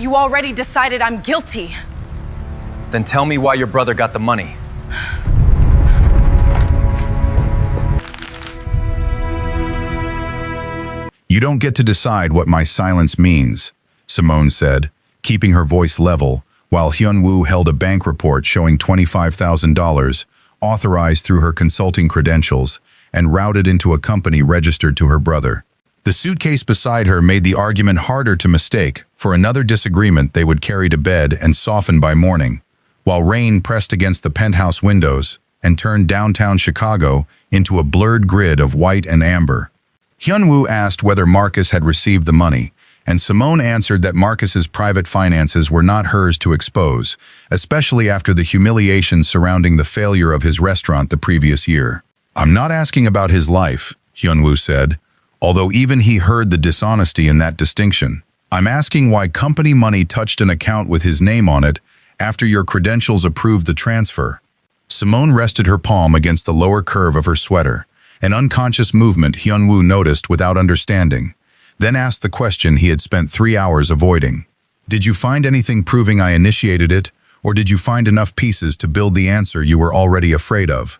You already decided I'm guilty. Then tell me why your brother got the money. You don't get to decide what my silence means, Simone said, keeping her voice level, while Hyun-woo held a bank report showing $25,000, authorized through her consulting credentials, and routed into a company registered to her brother. The suitcase beside her made the argument harder to mistake for another disagreement they would carry to bed and soften by morning, while rain pressed against the penthouse windows and turned downtown Chicago into a blurred grid of white and amber. Hyun-woo asked whether Marcus had received the money, and Simone answered that Marcus's private finances were not hers to expose, especially after the humiliation surrounding the failure of his restaurant the previous year. "I'm not asking about his life," Hyun-woo said, although even he heard the dishonesty in that distinction. "I'm asking why company money touched an account with his name on it after your credentials approved the transfer." Simone rested her palm against the lower curve of her sweater, an unconscious movement Hyun-woo noticed without understanding, then asked the question he had spent 3 hours avoiding. "Did you find anything proving I initiated it, or did you find enough pieces to build the answer you were already afraid of?"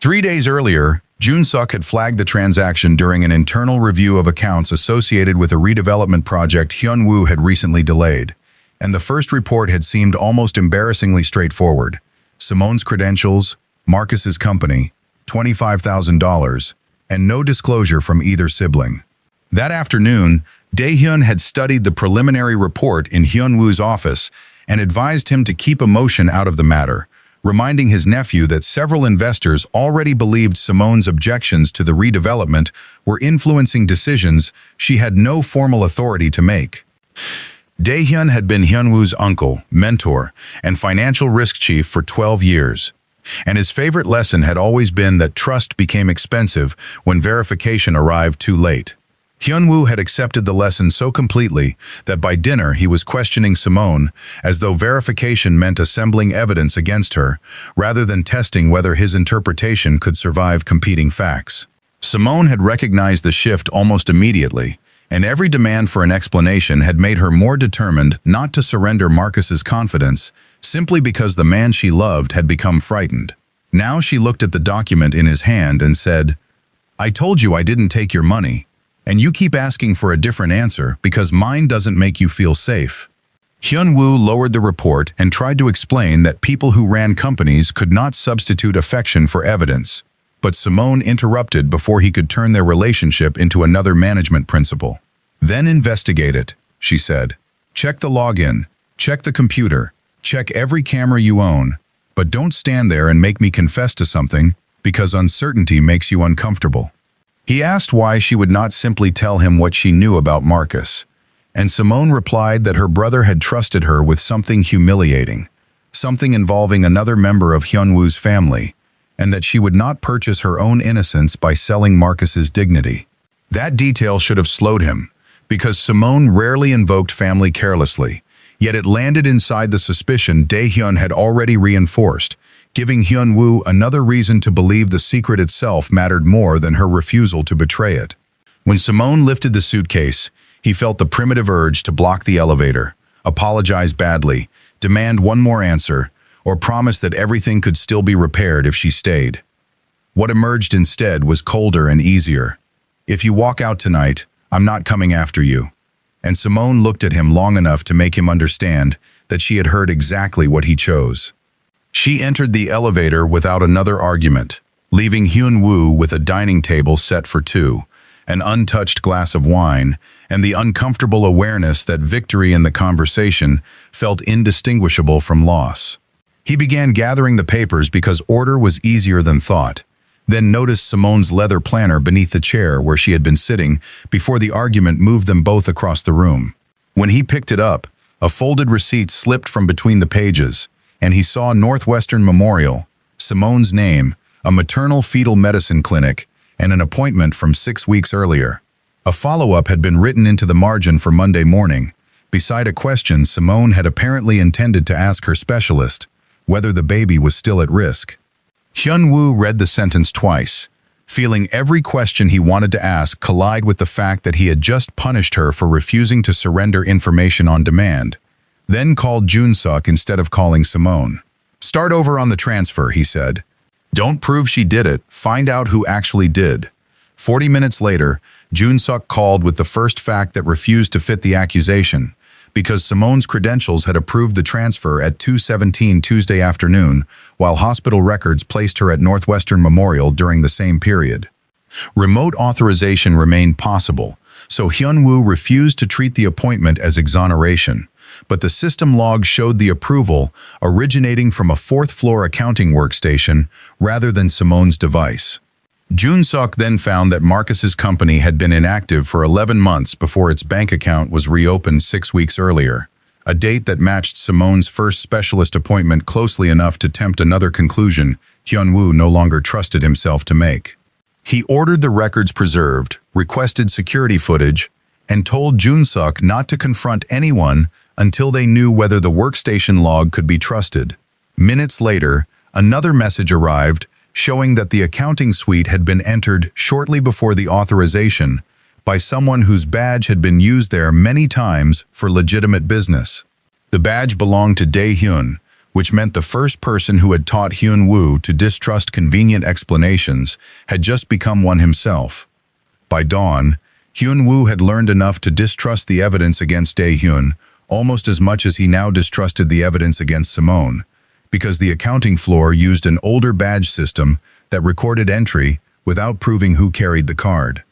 3 days earlier, Jun-suk had flagged the transaction during an internal review of accounts associated with a redevelopment project Hyun-woo had recently delayed, and the first report had seemed almost embarrassingly straightforward. Simone's credentials, Marcus's company, $25,000, and no disclosure from either sibling. That afternoon, Dae-hyun had studied the preliminary report in Hyun-woo's office and advised him to keep emotion out of the matter, reminding his nephew that several investors already believed Simone's objections to the redevelopment were influencing decisions she had no formal authority to make. Dae-hyun had been Hyun-woo's uncle, mentor, and financial risk chief for 12 years. And his favorite lesson had always been that trust became expensive when verification arrived too late. Hyun-woo had accepted the lesson so completely that by dinner he was questioning Simone as though verification meant assembling evidence against her, rather than testing whether his interpretation could survive competing facts. Simone had recognized the shift almost immediately, and every demand for an explanation had made her more determined not to surrender Marcus's confidence, simply because the man she loved had become frightened. Now she looked at the document in his hand and said, "I told you I didn't take your money, and you keep asking for a different answer because mine doesn't make you feel safe." Hyun-woo lowered the report and tried to explain that people who ran companies could not substitute affection for evidence, but Simone interrupted before he could turn their relationship into another management principle. "Then investigate it," she said. "Check the login, check the computer, check every camera you own, but don't stand there and make me confess to something because uncertainty makes you uncomfortable." He asked why she would not simply tell him what she knew about Marcus, and Simone replied that her brother had trusted her with something humiliating, something involving another member of Hyun-woo's family, and that she would not purchase her own innocence by selling Marcus's dignity. That detail should have slowed him, because Simone rarely invoked family carelessly, yet it landed inside the suspicion Dae-hyun had already reinforced, giving Hyun-woo another reason to believe the secret itself mattered more than her refusal to betray it. When Simone lifted the suitcase, he felt the primitive urge to block the elevator, apologize badly, demand one more answer, or promise that everything could still be repaired if she stayed. What emerged instead was colder and easier. "If you walk out tonight, I'm not coming after you." And Simone looked at him long enough to make him understand that she had heard exactly what he chose. She entered the elevator without another argument, leaving Hyun-woo with a dining table set for two, an untouched glass of wine, and the uncomfortable awareness that victory in the conversation felt indistinguishable from loss. He began gathering the papers because order was easier than thought, then noticed Simone's leather planner beneath the chair where she had been sitting before the argument moved them both across the room. When he picked it up, a folded receipt slipped from between the pages, and he saw Northwestern Memorial, Simone's name, a maternal-fetal medicine clinic, and an appointment from 6 weeks earlier. A follow-up had been written into the margin for Monday morning, beside a question Simone had apparently intended to ask her specialist, whether the baby was still at risk. Hyun-woo read the sentence twice, feeling every question he wanted to ask collide with the fact that he had just punished her for refusing to surrender information on demand, then called Jun-suk instead of calling Simone. "Start over on the transfer," he said. "Don't prove she did it, find out who actually did." 40 minutes later, Jun-suk called with the first fact that refused to fit the accusation, because Simone's credentials had approved the transfer at 2:17 Tuesday afternoon, while hospital records placed her at Northwestern Memorial during the same period. Remote authorization remained possible, so Hyun-woo refused to treat the appointment as exoneration, but the system log showed the approval originating from a fourth-floor accounting workstation rather than Simone's device. Jun-suk then found that Marcus's company had been inactive for 11 months before its bank account was reopened 6 weeks earlier, a date that matched Simone's first specialist appointment closely enough to tempt another conclusion Hyun-woo no longer trusted himself to make. He ordered the records preserved, requested security footage, and told Jun-suk not to confront anyone until they knew whether the workstation log could be trusted. Minutes later, another message arrived showing that the accounting suite had been entered shortly before the authorization by someone whose badge had been used there many times for legitimate business. The badge belonged to Dae-hyun, which meant the first person who had taught Hyun-woo to distrust convenient explanations had just become one himself. By dawn, Hyun-woo had learned enough to distrust the evidence against Dae-hyun almost as much as he now distrusted the evidence against Simone, because the accounting floor used an older badge system that recorded entry without proving who carried the card.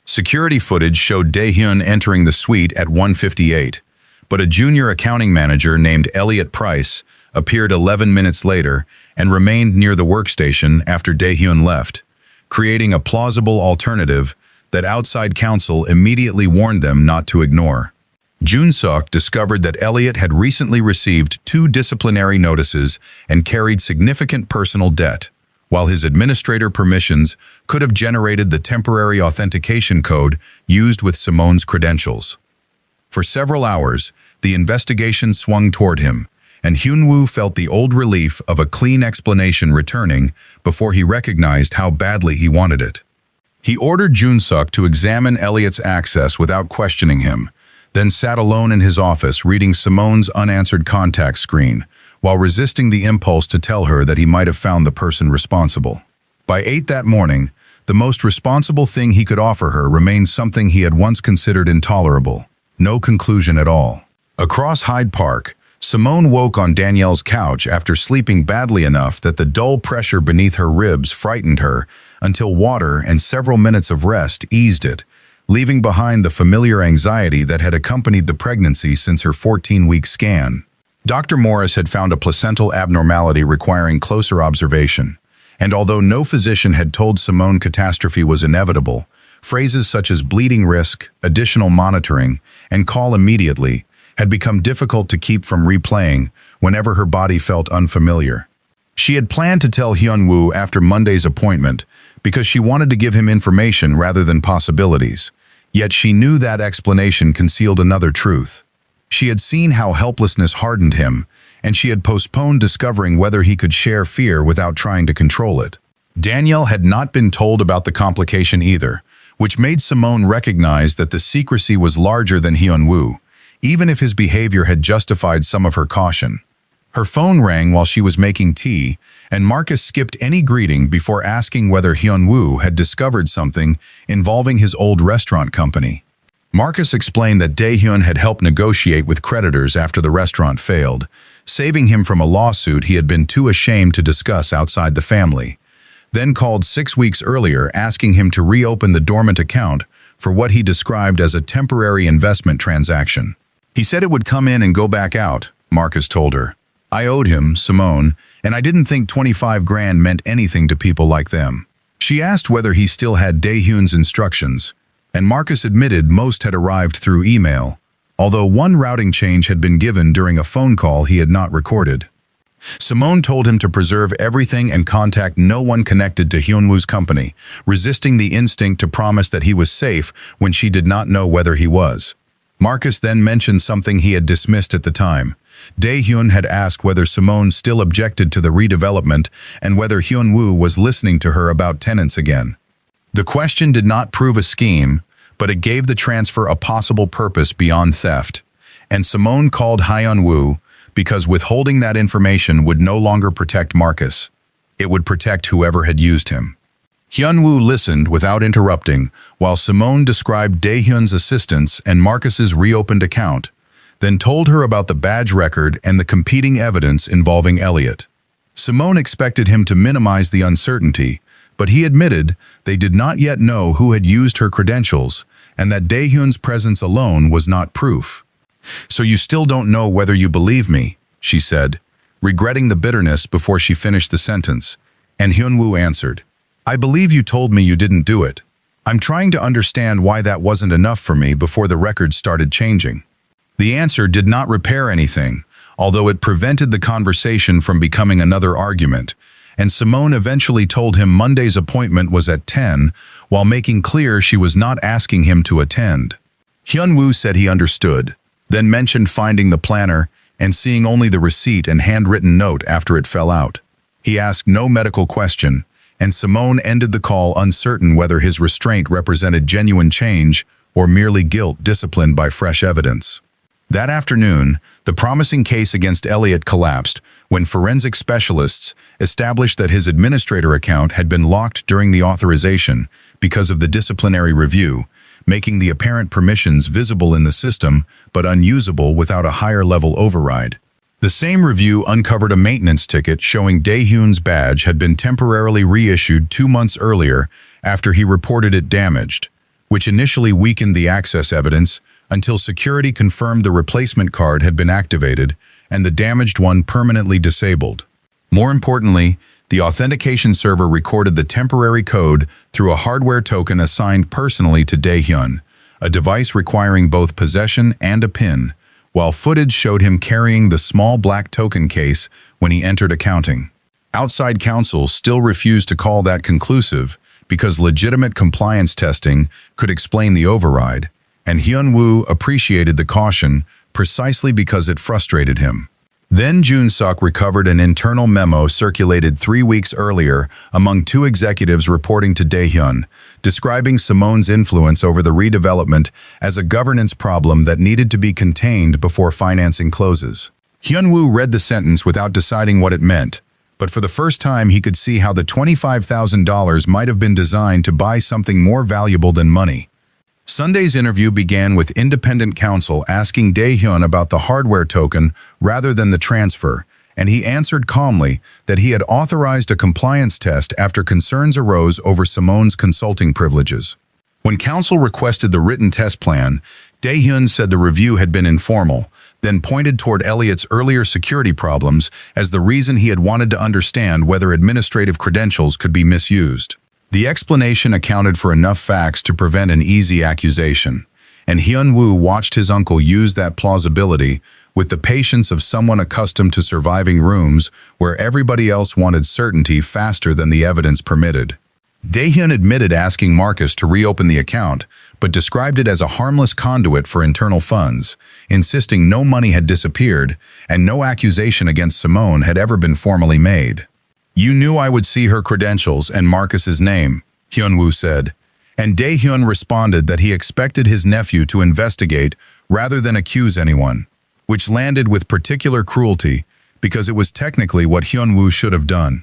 Security footage showed Dae-hyun entering the suite at 1:58, but a junior accounting manager named Elliot Price appeared 11 minutes later and remained near the workstation after Dae-hyun left, creating a plausible alternative that outside counsel immediately warned them not to ignore. Jun-suk discovered that Elliot had recently received 2 disciplinary notices and carried significant personal debt, while his administrator permissions could have generated the temporary authentication code used with Simone's credentials. For several hours, the investigation swung toward him, and Hyun-woo felt the old relief of a clean explanation returning before he recognized how badly he wanted it. He ordered Jun-suk to examine Elliot's access without questioning him, then sat alone in his office reading Simone's unanswered contact screen, while resisting the impulse to tell her that he might have found the person responsible. By 8 that morning, the most responsible thing he could offer her remained something he had once considered intolerable: no conclusion at all. Across Hyde Park, Simone woke on Danielle's couch after sleeping badly enough that the dull pressure beneath her ribs frightened her until water and several minutes of rest eased it, leaving behind the familiar anxiety that had accompanied the pregnancy since her 14-week scan. Dr. Morris had found a placental abnormality requiring closer observation, and although no physician had told Simone catastrophe was inevitable, phrases such as bleeding risk, additional monitoring, and call immediately had become difficult to keep from replaying whenever her body felt unfamiliar. She had planned to tell Hyun-woo after Monday's appointment because she wanted to give him information rather than possibilities, yet she knew that explanation concealed another truth. She had seen how helplessness hardened him, and she had postponed discovering whether he could share fear without trying to control it. Danielle had not been told about the complication either, which made Simone recognize that the secrecy was larger than Hyun-woo, even if his behavior had justified some of her caution. Her phone rang while she was making tea, and Marcus skipped any greeting before asking whether Hyun-woo had discovered something involving his old restaurant company. Marcus explained that Dae-hyun had helped negotiate with creditors after the restaurant failed, saving him from a lawsuit he had been too ashamed to discuss outside the family, then called 6 weeks earlier asking him to reopen the dormant account for what he described as a temporary investment transaction. He said it would come in and go back out, Marcus told her. I owed him, Simone, and I didn't think 25 grand meant anything to people like them. She asked whether he still had Dae-hyun's instructions, and Marcus admitted most had arrived through email, although one routing change had been given during a phone call he had not recorded. Simone told him to preserve everything and contact no one connected to Hyun-woo's company, resisting the instinct to promise that he was safe when she did not know whether he was. Marcus then mentioned something he had dismissed at the time. Dae-hyun had asked whether Simone still objected to the redevelopment and whether Hyun-woo was listening to her about tenants again. The question did not prove a scheme, but it gave the transfer a possible purpose beyond theft. and Simone called Hyun-woo because withholding that information would no longer protect Marcus. It would protect whoever had used him. Hyun-woo listened without interrupting while Simone described Dae-hyun's assistance and Marcus's reopened account, then told her about the badge record and the competing evidence involving Elliot. Simone expected him to minimize the uncertainty, but he admitted they did not yet know who had used her credentials and that Dae-hyun's presence alone was not proof. "So you still don't know whether you believe me," she said, regretting the bitterness before she finished the sentence, and Hyun-woo answered, "I believe you told me you didn't do it. I'm trying to understand why that wasn't enough for me before the record started changing." The answer did not repair anything, although it prevented the conversation from becoming another argument, and Simone eventually told him Monday's appointment was at 10, while making clear she was not asking him to attend. Hyun-woo said he understood, then mentioned finding the planner and seeing only the receipt and handwritten note after it fell out. He asked no medical question, and Simone ended the call uncertain whether his restraint represented genuine change or merely guilt disciplined by fresh evidence. That afternoon, the promising case against Elliot collapsed when forensic specialists established that his administrator account had been locked during the authorization because of the disciplinary review, making the apparent permissions visible in the system but unusable without a higher-level override. The same review uncovered a maintenance ticket showing Dae-hyun's badge had been temporarily reissued 2 months earlier after he reported it damaged, which initially weakened the access evidence until security confirmed the replacement card had been activated and the damaged one permanently disabled. More importantly, the authentication server recorded the temporary code through a hardware token assigned personally to Dae-hyun, a device requiring both possession and a PIN, while footage showed him carrying the small black token case when he entered accounting. Outside counsel still refused to call that conclusive because legitimate compliance testing could explain the override, and Hyun-woo appreciated the caution precisely because it frustrated him. Then Jun-suk recovered an internal memo circulated 3 weeks earlier among 2 executives reporting to Dae-hyun, describing Simone's influence over the redevelopment as a governance problem that needed to be contained before financing closes. Hyun-woo read the sentence without deciding what it meant, but for the first time he could see how the $25,000 might have been designed to buy something more valuable than money. Sunday's interview began with independent counsel asking Dae-hyun about the hardware token rather than the transfer, and he answered calmly that he had authorized a compliance test after concerns arose over Simone's consulting privileges. When counsel requested the written test plan, Dae-hyun said the review had been informal, then pointed toward Elliot's earlier security problems as the reason he had wanted to understand whether administrative credentials could be misused. The explanation accounted for enough facts to prevent an easy accusation, and Hyun-woo watched his uncle use that plausibility with the patience of someone accustomed to surviving rooms where everybody else wanted certainty faster than the evidence permitted. Dae-hyun admitted asking Marcus to reopen the account, but described it as a harmless conduit for internal funds, insisting no money had disappeared and no accusation against Simone had ever been formally made. "You knew I would see her credentials and Marcus's name," Hyun-woo said, and Dae-hyun responded that he expected his nephew to investigate rather than accuse anyone, which landed with particular cruelty because it was technically what Hyun-woo should have done.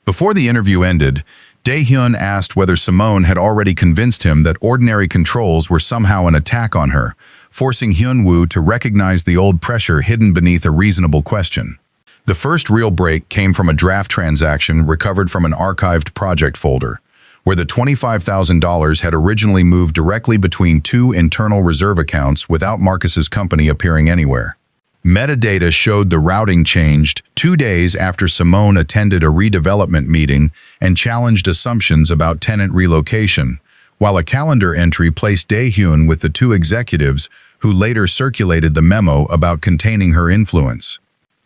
Before the interview ended, Dae-hyun asked whether Simone had already convinced him that ordinary controls were somehow an attack on her, forcing Hyun-woo to recognize the old pressure hidden beneath a reasonable question. The first real break came from a draft transaction recovered from an archived project folder, where the $25,000 had originally moved directly between 2 internal reserve accounts without Marcus's company appearing anywhere. Metadata showed the routing changed 2 days after Simone attended a redevelopment meeting and challenged assumptions about tenant relocation, while a calendar entry placed Dae-hyun with the 2 executives who later circulated the memo about containing her influence.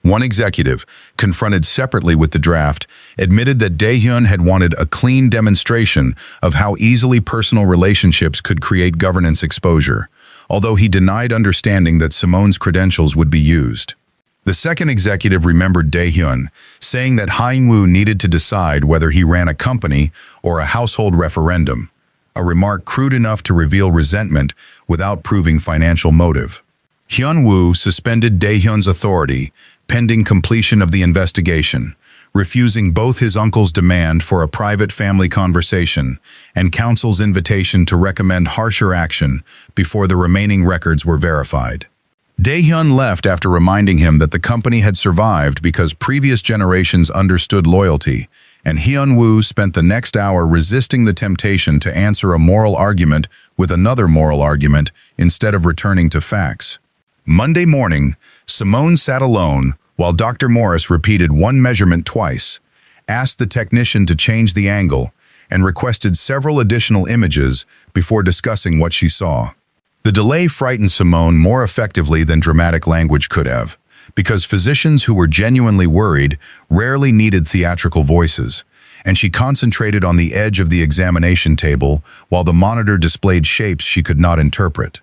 One executive, confronted separately with the draft, admitted that Dae-hyun had wanted a clean demonstration of how easily personal relationships could create governance exposure, although he denied understanding that Simone's credentials would be used. The second executive remembered Dae-hyun, saying that Hyun-woo needed to decide whether he ran a company or a household referendum, a remark crude enough to reveal resentment without proving financial motive. Hyun-woo suspended Dae-hyun's authority pending completion of the investigation, refusing both his uncle's demand for a private family conversation and counsel's invitation to recommend harsher action before the remaining records were verified. Dae-hyun left after reminding him that the company had survived because previous generations understood loyalty, and Hyun-woo spent the next hour resisting the temptation to answer a moral argument with another moral argument instead of returning to facts. Monday morning, Simone sat alone while Dr. Morris repeated one measurement twice, asked the technician to change the angle, and requested several additional images before discussing what she saw. The delay frightened Simone more effectively than dramatic language could have, because physicians who were genuinely worried rarely needed theatrical voices, and she concentrated on the edge of the examination table while the monitor displayed shapes she could not interpret.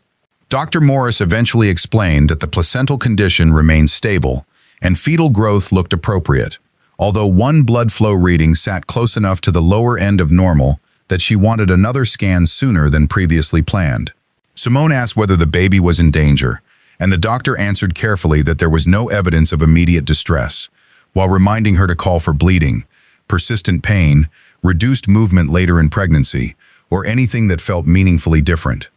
Dr. Morris eventually explained that the placental condition remained stable, and fetal growth looked appropriate, although one blood flow reading sat close enough to the lower end of normal that she wanted another scan sooner than previously planned. Simone asked whether the baby was in danger, and the doctor answered carefully that there was no evidence of immediate distress, while reminding her to call for bleeding, persistent pain, reduced movement later in pregnancy, or anything that felt meaningfully different.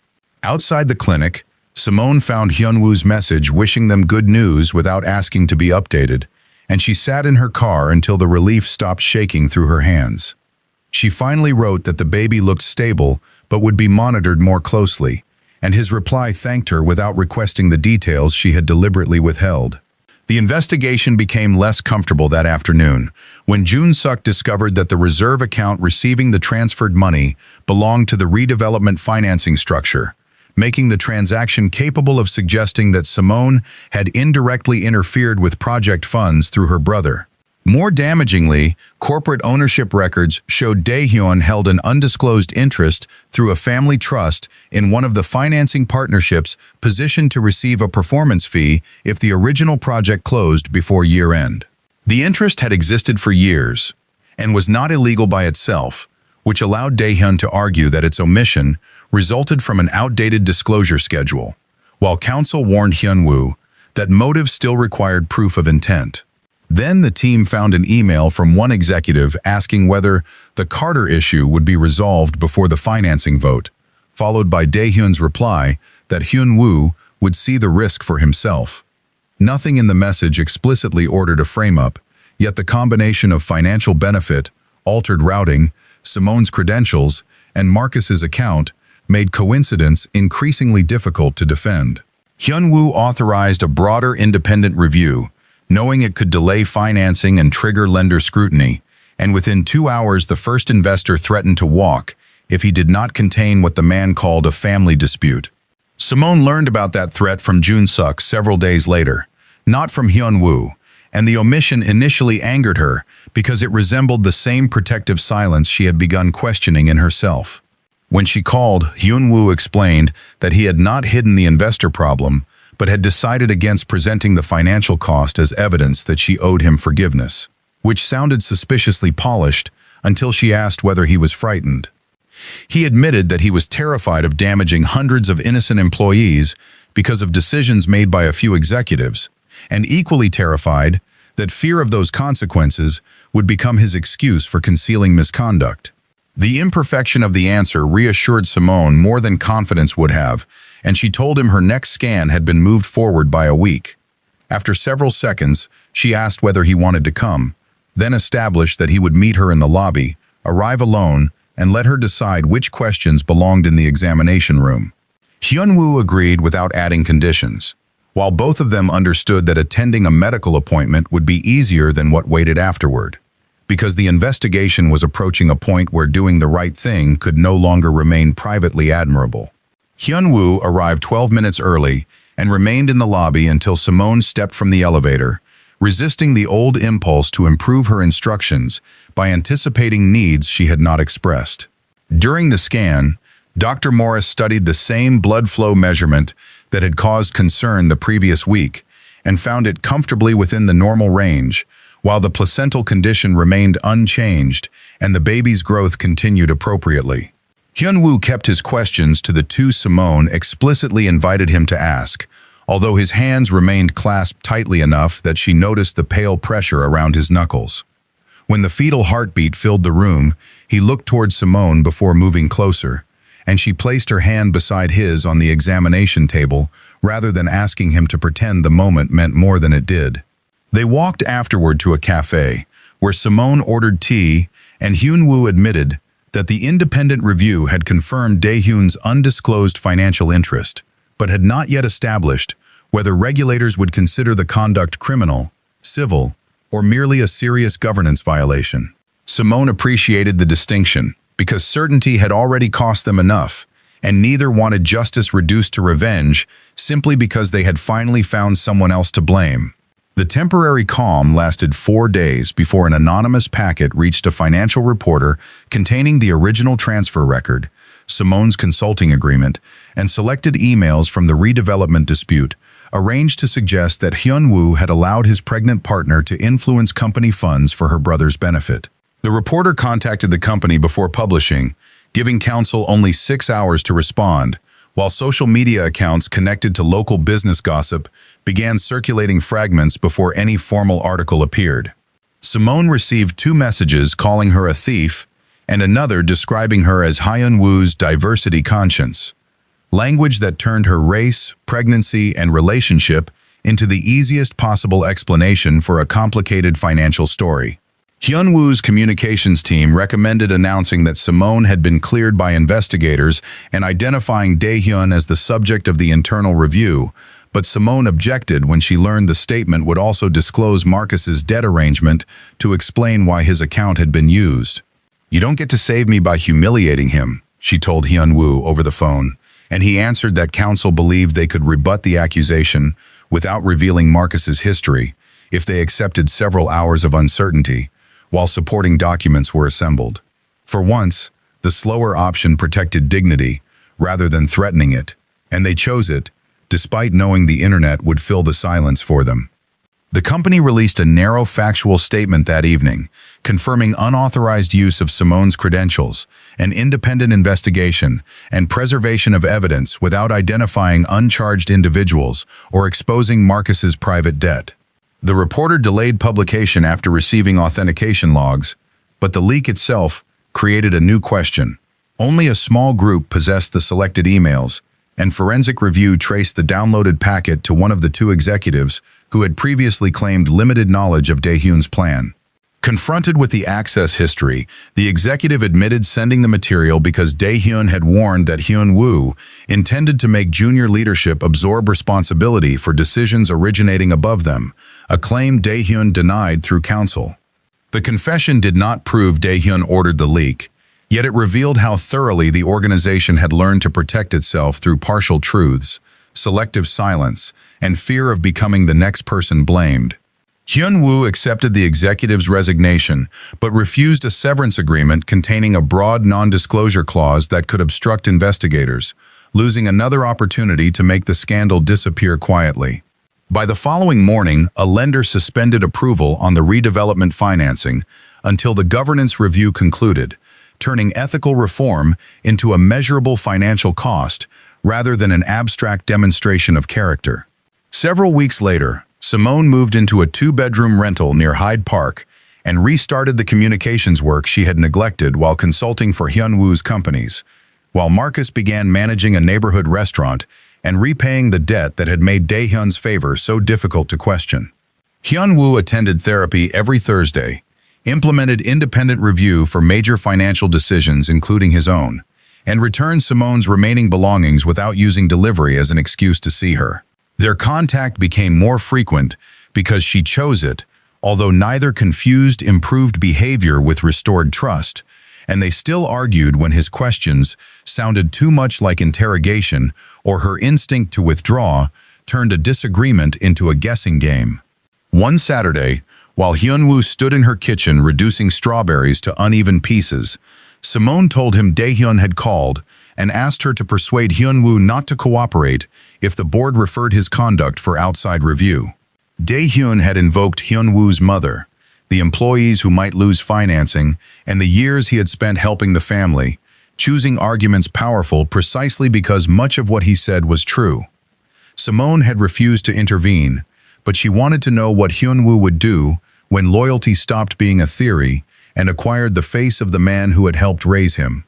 Outside the clinic, Simone found Hyun-woo's message wishing them good news without asking to be updated, and she sat in her car until the relief stopped shaking through her hands. She finally wrote that the baby looked stable but would be monitored more closely, and his reply thanked her without requesting the details she had deliberately withheld. The investigation became less comfortable that afternoon when Jun-suk discovered that the reserve account receiving the transferred money belonged to the redevelopment financing structure, making the transaction capable of suggesting that Simone had indirectly interfered with project funds through her brother. More damagingly, corporate ownership records showed Dae-hyun held an undisclosed interest through a family trust in one of the financing partnerships positioned to receive a performance fee if the original project closed before year-end. The interest had existed for years and was not illegal by itself, which allowed Dae-hyun to argue that its omission resulted from an outdated disclosure schedule, while counsel warned Hyun-woo that motive still required proof of intent. Then the team found an email from one executive asking whether the Carter issue would be resolved before the financing vote, followed by Dae-hyun's reply that Hyun-woo would see the risk for himself. Nothing in the message explicitly ordered a frame-up, yet the combination of financial benefit, altered routing, Simone's credentials, and Marcus's account made coincidence increasingly difficult to defend. Hyun-woo authorized a broader independent review, knowing it could delay financing and trigger lender scrutiny, and within 2 hours the first investor threatened to walk if he did not contain what the man called a family dispute. Simone learned about that threat from Jun-suk several days later, not from Hyun-woo, and the omission initially angered her because it resembled the same protective silence she had begun questioning in herself. When she called, Hyun-woo explained that he had not hidden the investor problem, but had decided against presenting the financial cost as evidence that she owed him forgiveness, which sounded suspiciously polished until she asked whether he was frightened. He admitted that he was terrified of damaging hundreds of innocent employees because of decisions made by a few executives, and equally terrified that fear of those consequences would become his excuse for concealing misconduct. The imperfection of the answer reassured Simone more than confidence would have, and she told him her next scan had been moved forward by a week. After several seconds, she asked whether he wanted to come, then established that he would meet her in the lobby, arrive alone, and let her decide which questions belonged in the examination room. Hyun-woo agreed without adding conditions, while both of them understood that attending a medical appointment would be easier than what waited afterward, because the investigation was approaching a point where doing the right thing could no longer remain privately admirable. Hyun-woo arrived 12 minutes early and remained in the lobby until Simone stepped from the elevator, resisting the old impulse to improve her instructions by anticipating needs she had not expressed. During the scan, Dr. Morris studied the same blood flow measurement that had caused concern the previous week and found it comfortably within the normal range, while the placental condition remained unchanged and the baby's growth continued appropriately. Hyun-woo kept his questions to the two Simone explicitly invited him to ask, although his hands remained clasped tightly enough that she noticed the pale pressure around his knuckles. When the fetal heartbeat filled the room, he looked toward Simone before moving closer, and she placed her hand beside his on the examination table rather than asking him to pretend the moment meant more than it did. They walked afterward to a cafe, where Simone ordered tea, and Hyun-woo admitted that the independent review had confirmed Dae-hyun's undisclosed financial interest, but had not yet established whether regulators would consider the conduct criminal, civil, or merely a serious governance violation. Simone appreciated the distinction because certainty had already cost them enough, and neither wanted justice reduced to revenge simply because they had finally found someone else to blame. The temporary calm lasted 4 days before an anonymous packet reached a financial reporter containing the original transfer record, Simone's consulting agreement, and selected emails from the redevelopment dispute, arranged to suggest that Hyun-woo had allowed his pregnant partner to influence company funds for her brother's benefit. The reporter contacted the company before publishing, giving counsel only 6 hours to respond, while social media accounts connected to local business gossip began circulating fragments before any formal article appeared. Simone received 2 messages calling her a thief and another describing her as Hyun-woo's diversity conscience, language that turned her race, pregnancy, and relationship into the easiest possible explanation for a complicated financial story. Hyun-woo's communications team recommended announcing that Simone had been cleared by investigators and identifying Dae-hyun as the subject of the internal review, but Simone objected when she learned the statement would also disclose Marcus's debt arrangement to explain why his account had been used. "You don't get to save me by humiliating him," she told Hyun-woo over the phone, and he answered that counsel believed they could rebut the accusation without revealing Marcus's history if they accepted several hours of uncertainty, while supporting documents were assembled. For once, the slower option protected dignity rather than threatening it, and they chose it, despite knowing the internet would fill the silence for them. The company released a narrow factual statement that evening, confirming unauthorized use of Simone's credentials, an independent investigation, and preservation of evidence without identifying uncharged individuals or exposing Marcus's private debt. The reporter delayed publication after receiving authentication logs, but the leak itself created a new question. Only a small group possessed the selected emails, and forensic review traced the downloaded packet to one of the 2 executives who had previously claimed limited knowledge of Dae-hyun's plan. Confronted with the access history, the executive admitted sending the material because Dae-hyun had warned that Hyun-woo intended to make junior leadership absorb responsibility for decisions originating above them, a claim Dae-hyun denied through counsel. The confession did not prove Dae-hyun ordered the leak, yet it revealed how thoroughly the organization had learned to protect itself through partial truths, selective silence, and fear of becoming the next person blamed. Hyun-woo accepted the executive's resignation, but refused a severance agreement containing a broad non-disclosure clause that could obstruct investigators, losing another opportunity to make the scandal disappear quietly. By the following morning, a lender suspended approval on the redevelopment financing until the governance review concluded, turning ethical reform into a measurable financial cost rather than an abstract demonstration of character. Several weeks later, Simone moved into a 2-bedroom rental near Hyde Park and restarted the communications work she had neglected while consulting for Hyun-woo's companies, while Marcus began managing a neighborhood restaurant and repaying the debt that had made Dae-hyun's favor so difficult to question. Hyun-woo attended therapy every Thursday, implemented independent review for major financial decisions including his own, and returned Simone's remaining belongings without using delivery as an excuse to see her. Their contact became more frequent because she chose it, although neither confused improved behavior with restored trust, and they still argued when his questions sounded too much like interrogation or her instinct to withdraw turned a disagreement into a guessing game. One Saturday, while Hyun-woo stood in her kitchen reducing strawberries to uneven pieces, Simone told him Dae-hyun had called and asked her to persuade Hyun-woo not to cooperate if the board referred his conduct for outside review. Dae-hyun had invoked Hyun-woo's mother, the employees who might lose financing, and the years he had spent helping the family, choosing arguments powerful precisely because much of what he said was true. Simone had refused to intervene, but she wanted to know what Hyun-woo would do when loyalty stopped being a theory and acquired the face of the man who had helped raise him.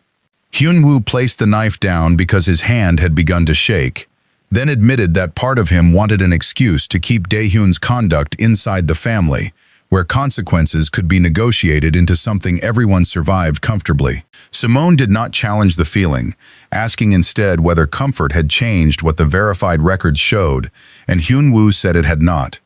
Hyun-woo placed the knife down because his hand had begun to shake, then admitted that part of him wanted an excuse to keep Dae-hyun's conduct inside the family, where consequences could be negotiated into something everyone survived comfortably. Simone did not challenge the feeling, asking instead whether comfort had changed what the verified records showed, and Hyun-woo said it had not.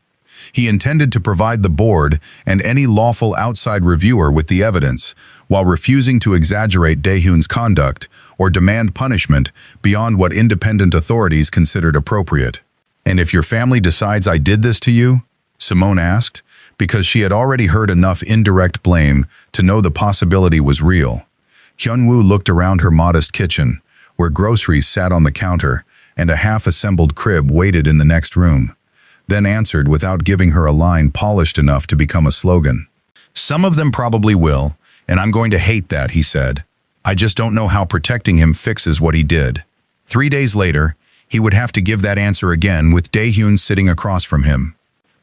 He intended to provide the board and any lawful outside reviewer with the evidence, while refusing to exaggerate Dae-hyun's conduct or demand punishment beyond what independent authorities considered appropriate. "And if your family decides I did this to you?" Simone asked, because she had already heard enough indirect blame to know the possibility was real. Hyun-woo looked around her modest kitchen, where groceries sat on the counter and a half-assembled crib waited in the next room, then answered without giving her a line polished enough to become a slogan. "Some of them probably will, and I'm going to hate that," he said. "I just don't know how protecting him fixes what he did." 3 days later, he would have to give that answer again with Dae-hyun sitting across from him.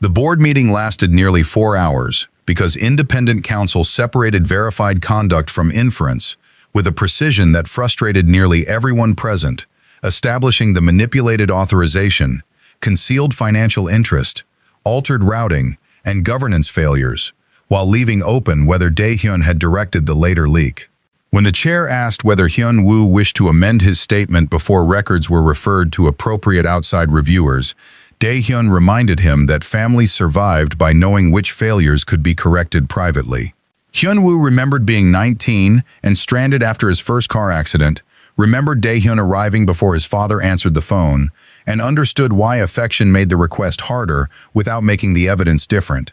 The board meeting lasted nearly 4 hours because independent counsel separated verified conduct from inference with a precision that frustrated nearly everyone present, establishing the manipulated authorization, concealed financial interest, altered routing, and governance failures, while leaving open whether Dae-hyun had directed the later leak. When the chair asked whether Hyun-woo wished to amend his statement before records were referred to appropriate outside reviewers, Dae-hyun reminded him that families survived by knowing which failures could be corrected privately. Hyun-woo remembered being 19 and stranded after his first car accident, remembered Dae-hyun arriving before his father answered the phone, and understood why affection made the request harder without making the evidence different.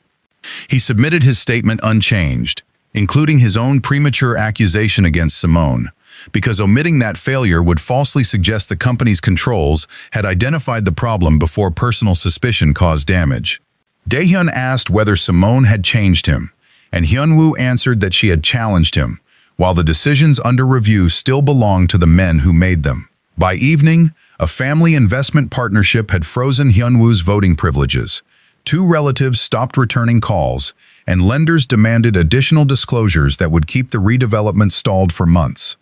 He submitted his statement unchanged, including his own premature accusation against Simone, because omitting that failure would falsely suggest the company's controls had identified the problem before personal suspicion caused damage. Dae-hyun asked whether Simone had changed him, and Hyun-woo answered that she had challenged him, while the decisions under review still belonged to the men who made them. By evening, a family investment partnership had frozen Hyun-woo's voting privileges. 2 relatives stopped returning calls, and lenders demanded additional disclosures that would keep the redevelopment stalled for months.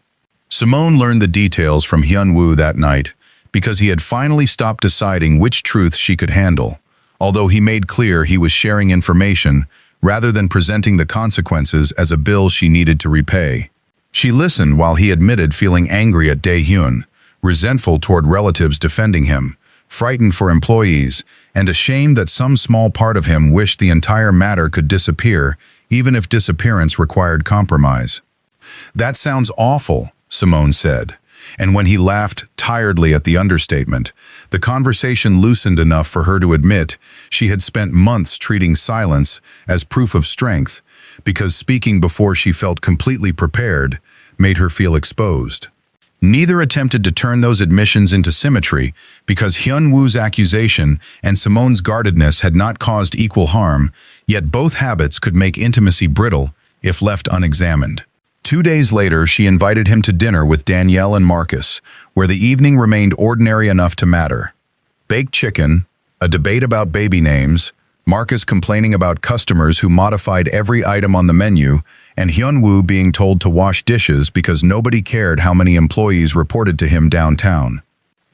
Simone learned the details from Hyun-woo that night because he had finally stopped deciding which truth she could handle, although he made clear he was sharing information rather than presenting the consequences as a bill she needed to repay. She listened while he admitted feeling angry at Dae-hyun, resentful toward relatives defending him, frightened for employees, and ashamed that some small part of him wished the entire matter could disappear, even if disappearance required compromise. "That sounds awful," Simone said, and when he laughed tiredly at the understatement, the conversation loosened enough for her to admit she had spent months treating silence as proof of strength because speaking before she felt completely prepared made her feel exposed. Neither attempted to turn those admissions into symmetry because Hyun-woo's accusation and Simone's guardedness had not caused equal harm, yet both habits could make intimacy brittle if left unexamined. 2 days later, she invited him to dinner with Danielle and Marcus, where the evening remained ordinary enough to matter. Baked chicken, a debate about baby names, Marcus complaining about customers who modified every item on the menu, and Hyun-woo being told to wash dishes because nobody cared how many employees reported to him downtown.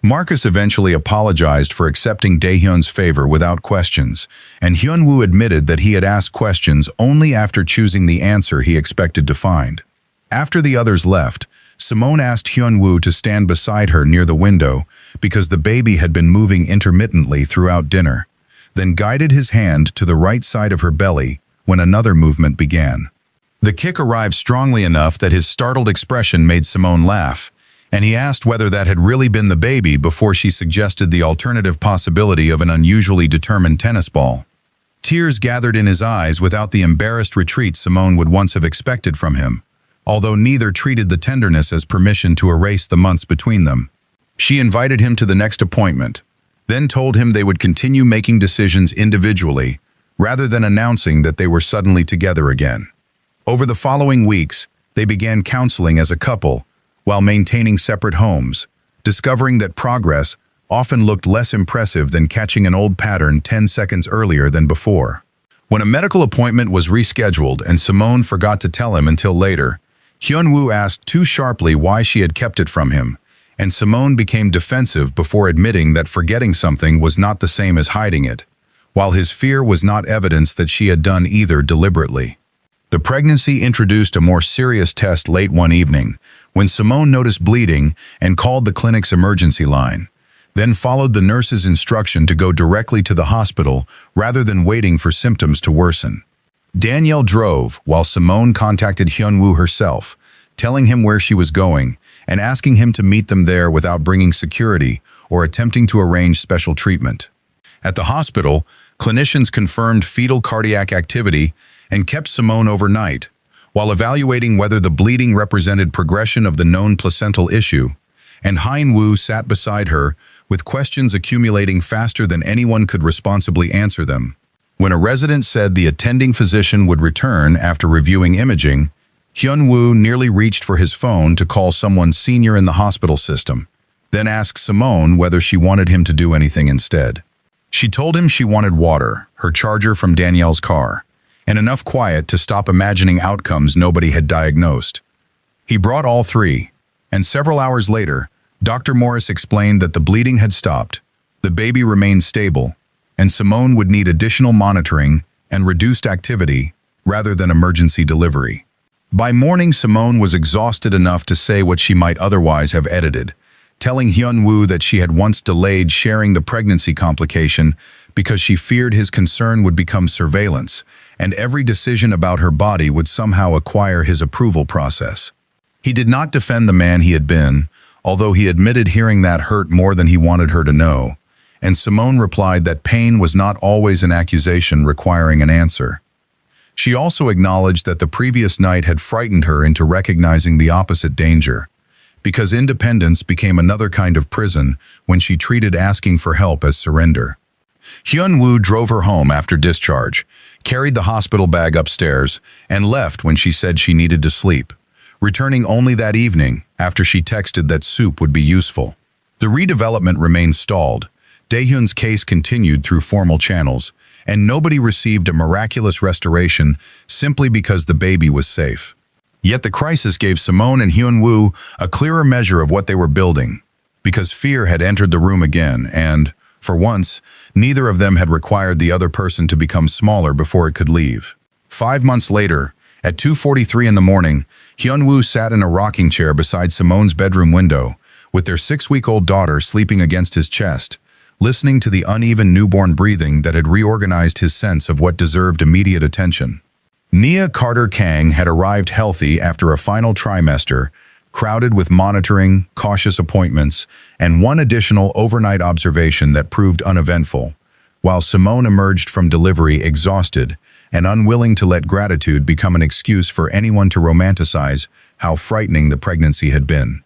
Marcus eventually apologized for accepting Dae-hyun's favor without questions, and Hyun-woo admitted that he had asked questions only after choosing the answer he expected to find. After the others left, Simone asked Hyun-woo to stand beside her near the window because the baby had been moving intermittently throughout dinner, then guided his hand to the right side of her belly when another movement began. The kick arrived strongly enough that his startled expression made Simone laugh, and he asked whether that had really been the baby before she suggested the alternative possibility of an unusually determined tennis ball. Tears gathered in his eyes without the embarrassed retreat Simone would once have expected from him, although neither treated the tenderness as permission to erase the months between them. She invited him to the next appointment, then told him they would continue making decisions individually, rather than announcing that they were suddenly together again. Over the following weeks, they began counseling as a couple, while maintaining separate homes, discovering that progress often looked less impressive than catching an old pattern 10 seconds earlier than before. When a medical appointment was rescheduled and Simone forgot to tell him until later, Hyun-woo asked too sharply why she had kept it from him, and Simone became defensive before admitting that forgetting something was not the same as hiding it, while his fear was not evidence that she had done either deliberately. The pregnancy introduced a more serious test late one evening, when Simone noticed bleeding and called the clinic's emergency line, then followed the nurse's instruction to go directly to the hospital rather than waiting for symptoms to worsen. Danielle drove while Simone contacted Hyun-woo herself, telling him where she was going and asking him to meet them there without bringing security or attempting to arrange special treatment. At the hospital, clinicians confirmed fetal cardiac activity and kept Simone overnight, while evaluating whether the bleeding represented progression of the known placental issue, and Hyun-woo sat beside her with questions accumulating faster than anyone could responsibly answer them. When a resident said the attending physician would return after reviewing imaging, Hyun-woo nearly reached for his phone to call someone senior in the hospital system, then asked Simone whether she wanted him to do anything instead. She told him she wanted water, her charger from Danielle's car, and enough quiet to stop imagining outcomes nobody had diagnosed. He brought all three, and several hours later, Dr. Morris explained that the bleeding had stopped, the baby remained stable, and Simone would need additional monitoring and reduced activity rather than emergency delivery. By morning, Simone was exhausted enough to say what she might otherwise have edited, telling Hyun-woo that she had once delayed sharing the pregnancy complication because she feared his concern would become surveillance, and every decision about her body would somehow acquire his approval process. He did not defend the man he had been, although he admitted hearing that hurt more than he wanted her to know, and Simone replied that pain was not always an accusation requiring an answer. She also acknowledged that the previous night had frightened her into recognizing the opposite danger, because independence became another kind of prison when she treated asking for help as surrender. Hyun-woo drove her home after discharge, carried the hospital bag upstairs, and left when she said she needed to sleep, returning only that evening after she texted that soup would be useful. The redevelopment remained stalled. Daehyun's case continued through formal channels, and nobody received a miraculous restoration simply because the baby was safe. Yet the crisis gave Simone and Hyun-woo a clearer measure of what they were building, because fear had entered the room again and, for once, neither of them had required the other person to become smaller before it could leave. 5 months later, at 2:43 in the morning, Hyun-woo sat in a rocking chair beside Simone's bedroom window, with their 6-week-old daughter sleeping against his chest, listening to the uneven newborn breathing that had reorganized his sense of what deserved immediate attention. Nia Carter Kang had arrived healthy after a final trimester, crowded with monitoring, cautious appointments, and one additional overnight observation that proved uneventful, while Simone emerged from delivery exhausted and unwilling to let gratitude become an excuse for anyone to romanticize how frightening the pregnancy had been.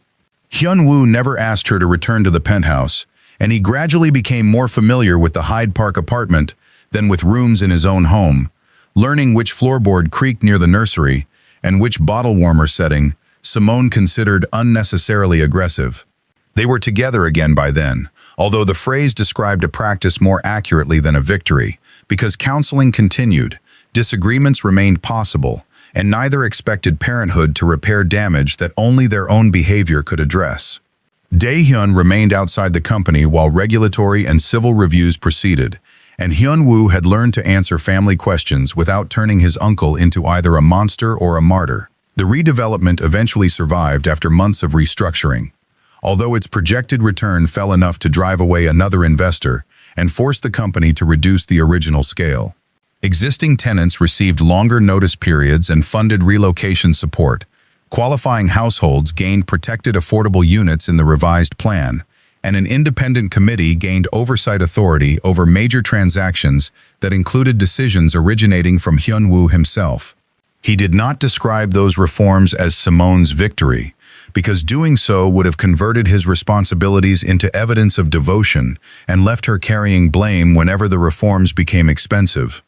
Hyun-woo never asked her to return to the penthouse, and he gradually became more familiar with the Hyde Park apartment than with rooms in his own home, learning which floorboard creaked near the nursery and which bottle warmer setting Simone considered unnecessarily aggressive. They were together again by then, although the phrase described a practice more accurately than a victory, because counseling continued, disagreements remained possible, and neither expected parenthood to repair damage that only their own behavior could address. Daehyun remained outside the company while regulatory and civil reviews proceeded, and Hyun-woo had learned to answer family questions without turning his uncle into either a monster or a martyr. The redevelopment eventually survived after months of restructuring, although its projected return fell enough to drive away another investor and force the company to reduce the original scale. Existing tenants received longer notice periods and funded relocation support. Qualifying households gained protected affordable units in the revised plan, and an independent committee gained oversight authority over major transactions that included decisions originating from Hyun-woo himself. He did not describe those reforms as Simone's victory, because doing so would have converted his responsibilities into evidence of devotion and left her carrying blame whenever the reforms became expensive.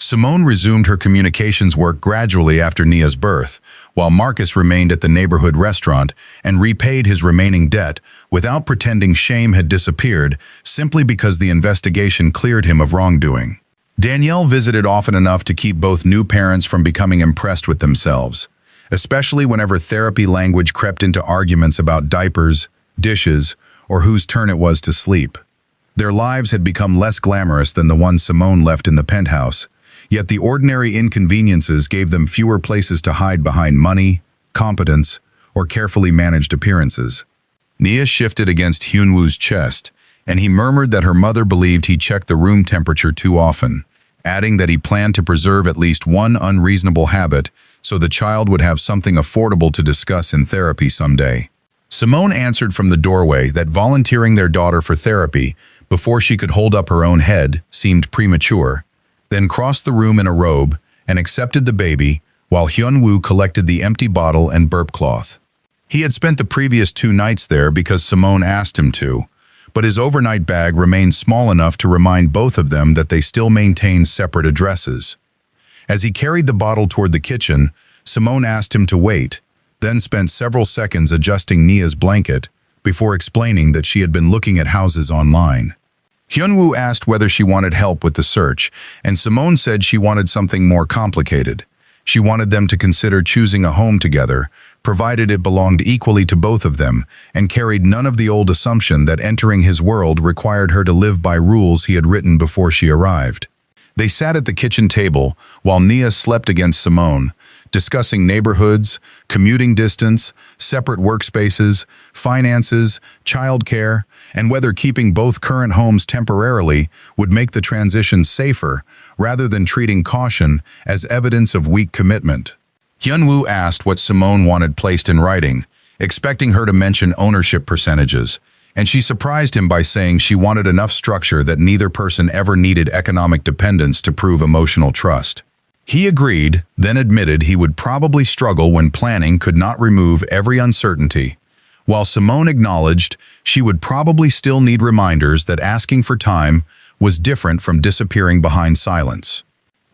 Simone resumed her communications work gradually after Nia's birth, while Marcus remained at the neighborhood restaurant and repaid his remaining debt without pretending shame had disappeared simply because the investigation cleared him of wrongdoing. Danielle visited often enough to keep both new parents from becoming impressed with themselves, especially whenever therapy language crept into arguments about diapers, dishes, or whose turn it was to sleep. Their lives had become less glamorous than the one Simone left in the penthouse, yet the ordinary inconveniences gave them fewer places to hide behind money, competence, or carefully managed appearances. Nia shifted against Hyun-woo's chest, and he murmured that her mother believed he checked the room temperature too often, adding that he planned to preserve at least one unreasonable habit so the child would have something affordable to discuss in therapy someday. Simone answered from the doorway that volunteering their daughter for therapy before she could hold up her own head seemed premature, then crossed the room in a robe and accepted the baby while Hyun-woo collected the empty bottle and burp cloth. He had spent the previous 2 nights there because Simone asked him to, but his overnight bag remained small enough to remind both of them that they still maintained separate addresses. As he carried the bottle toward the kitchen, Simone asked him to wait, then spent several seconds adjusting Nia's blanket before explaining that she had been looking at houses online. Hyun-woo asked whether she wanted help with the search, and Simone said she wanted something more complicated. She wanted them to consider choosing a home together, provided it belonged equally to both of them, and carried none of the old assumption that entering his world required her to live by rules he had written before she arrived. They sat at the kitchen table while Nia slept against Simone, discussing neighborhoods, commuting distance, separate workspaces, finances, childcare, and whether keeping both current homes temporarily would make the transition safer rather than treating caution as evidence of weak commitment. Hyun-woo asked what Simone wanted placed in writing, expecting her to mention ownership percentages, and she surprised him by saying she wanted enough structure that neither person ever needed economic dependence to prove emotional trust. He agreed, then admitted he would probably struggle when planning could not remove every uncertainty, while Simone acknowledged she would probably still need reminders that asking for time was different from disappearing behind silence.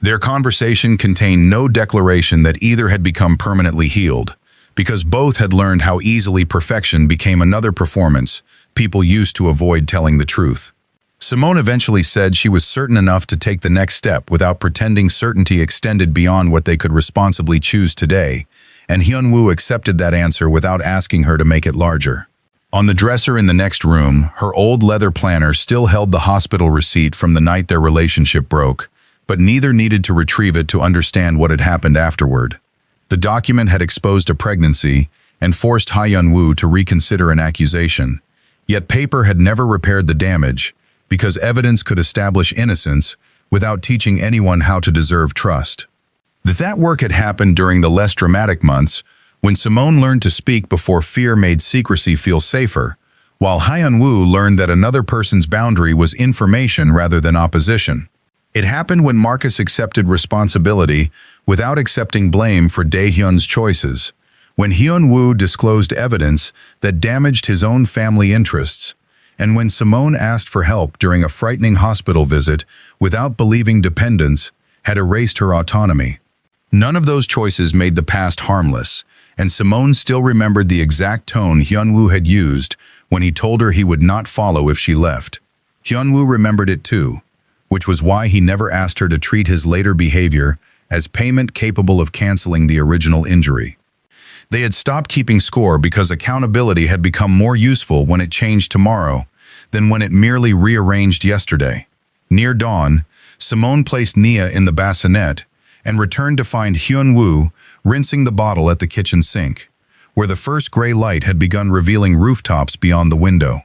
Their conversation contained no declaration that either had become permanently healed, because both had learned how easily perfection became another performance people used to avoid telling the truth. Simone eventually said she was certain enough to take the next step without pretending certainty extended beyond what they could responsibly choose today, and Hyun-woo accepted that answer without asking her to make it larger. On the dresser in the next room, her old leather planner still held the hospital receipt from the night their relationship broke, but neither needed to retrieve it to understand what had happened afterward. The document had exposed a pregnancy and forced Hyun-woo to reconsider an accusation, yet paper had never repaired the damage, because evidence could establish innocence without teaching anyone how to deserve trust. That work had happened during the less dramatic months, when Simone learned to speak before fear made secrecy feel safer, while Hyun-woo learned that another person's boundary was information rather than opposition. It happened when Marcus accepted responsibility without accepting blame for Dae-hyun's choices, when Hyun-woo disclosed evidence that damaged his own family interests, and when Simone asked for help during a frightening hospital visit without believing dependence had erased her autonomy. None of those choices made the past harmless, and Simone still remembered the exact tone Hyun-woo had used when he told her he would not follow if she left. Hyun-woo remembered it too, which was why he never asked her to treat his later behavior as payment capable of canceling the original injury. They had stopped keeping score because accountability had become more useful when it changed tomorrow than when it merely rearranged yesterday. Near dawn, Simone placed Nia in the bassinet and returned to find Hyun-woo rinsing the bottle at the kitchen sink, where the first gray light had begun revealing rooftops beyond the window.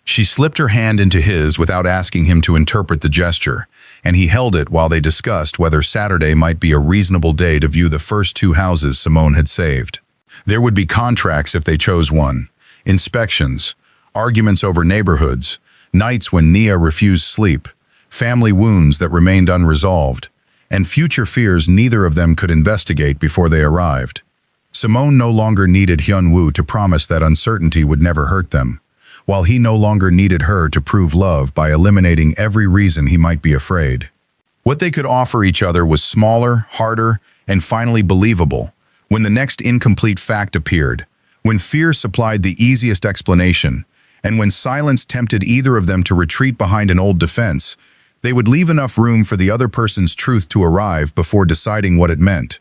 She slipped her hand into his without asking him to interpret the gesture, and he held it while they discussed whether Saturday might be a reasonable day to view the first 2 houses Simone had saved. There would be contracts if they chose one, inspections, arguments over neighborhoods, nights when Nia refused sleep, family wounds that remained unresolved, and future fears neither of them could investigate before they arrived. Simone no longer needed Hyun-woo to promise that uncertainty would never hurt them, while he no longer needed her to prove love by eliminating every reason he might be afraid. What they could offer each other was smaller, harder, and finally believable. When the next incomplete fact appeared, when fear supplied the easiest explanation, and when silence tempted either of them to retreat behind an old defense, they would leave enough room for the other person's truth to arrive before deciding what it meant.